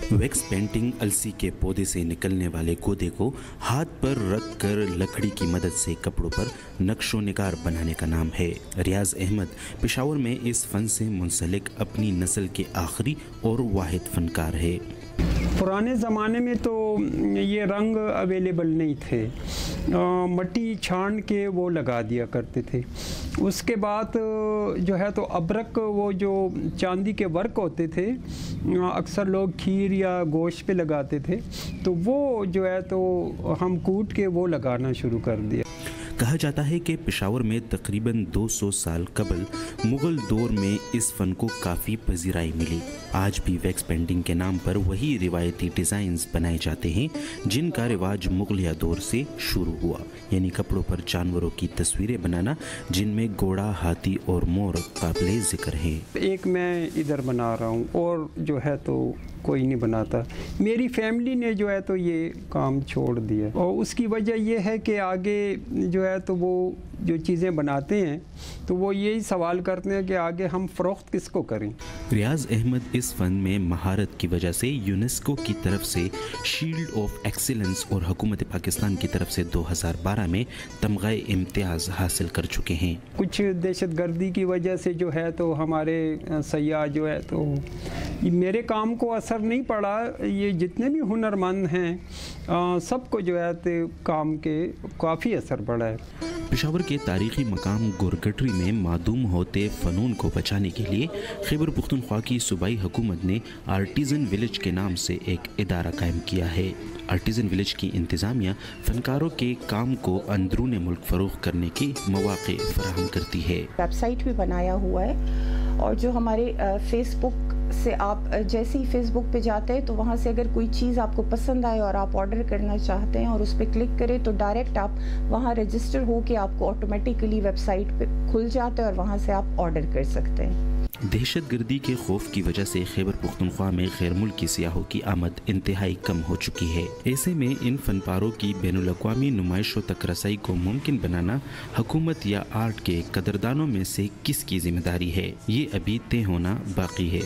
Wax painting अलसी के पौधे से निकलने वाले गोदे को हाथ पर रख कर लकड़ी की मदद से कपड़ों पर नक्शो निगार बनाने का नाम है। रियाज अहमद पेशावर में इस फन से मुंसलिक अपनी नस्ल के आखिरी और वाहिद फनकार है। पुराने ज़माने में तो ये रंग अवेलेबल नहीं थे, मट्टी छान के वो लगा दिया करते थे। उसके बाद जो है तो अबरक, वो जो चांदी के वर्क होते थे, अक्सर लोग खीर या गोश्त पे लगाते थे, तो वो जो है तो हम कूट के वो लगाना शुरू कर दिया। कहा जाता है कि पेशावर में तकरीबन 200 साल कबल मुग़ल दौर में इस फ़न को काफ़ी पजीराई मिली। आज भी वैक्स पेंटिंग के नाम पर वही रिवायती डिज़ाइंस बनाए जाते हैं जिनका रिवाज मुग़लिया दौर से शुरू हुआ, यानी कपड़ों पर जानवरों की तस्वीरें बनाना जिनमें घोड़ा, हाथी और मोर काबिले ज़िक्र हैं। एक मैं इधर बना रहा हूँ और जो है तो कोई नहीं बनाता। मेरी फैमिली ने जो है तो ये काम छोड़ दिया, और उसकी वजह ये है कि आगे जो है तो वो जो चीज़ें बनाते हैं तो वो यही सवाल करते हैं कि आगे हम फ़रोख्त किसको करें। रियाज अहमद इस फ़न में महारत की वजह से यूनेस्को की तरफ से शील्ड ऑफ एक्सीलेंस और हुकूमत पाकिस्तान की तरफ से 2012 में तमग़े इम्तियाज़ हासिल कर चुके हैं। कुछ दहशतगर्दी की वजह से जो है तो हमारे सयाह जो है तो मेरे काम को असर नहीं पड़ा। ये जितने भी हुनरमंद हैं सबको जो है तो काम के काफ़ी असर पड़ा है। पेशावर के तारीख़ी मकाम गोरकटरी में मादूम होते फ़नून को बचाने के लिए खैबर पख्तूनख्वा की सूबाई हुकूमत ने आर्टिज़न विलेज के नाम से एक इदारा कायम किया है। आर्टिज़न विलेज की इंतज़ामिया फ़नकारों के काम को अंदरून मुल्क फ़रोग़ करने के मौक़े फराहम करती है। वेबसाइट भी बनाया हुआ है, और जो हमारे फेसबुक से आप जैसे ही फेसबुक पे जाते हैं तो वहाँ से अगर कोई चीज़ आपको पसंद आए और आप ऑर्डर करना चाहते हैं और उस पर क्लिक करें तो डायरेक्ट आप वहाँ रजिस्टर हो के आपको ऑटोमेटिकली वेबसाइट पे खुल जाता है और वहाँ से आप ऑर्डर कर सकते हैं। दहशतगर्दी के खौफ की वजह से खैबर पख्तूनख्वा में गैर मुल्की सियाहों की आमद इंतहाई कम हो चुकी है। ऐसे में इन फनपारों की बैनुल-अक़वामी नुमाइशों तक रसाई को मुमकिन बनाना हुकूमत या आर्ट के कदरदानों में से किसकी जिम्मेदारी है, ये अभी तय होना बाकी है।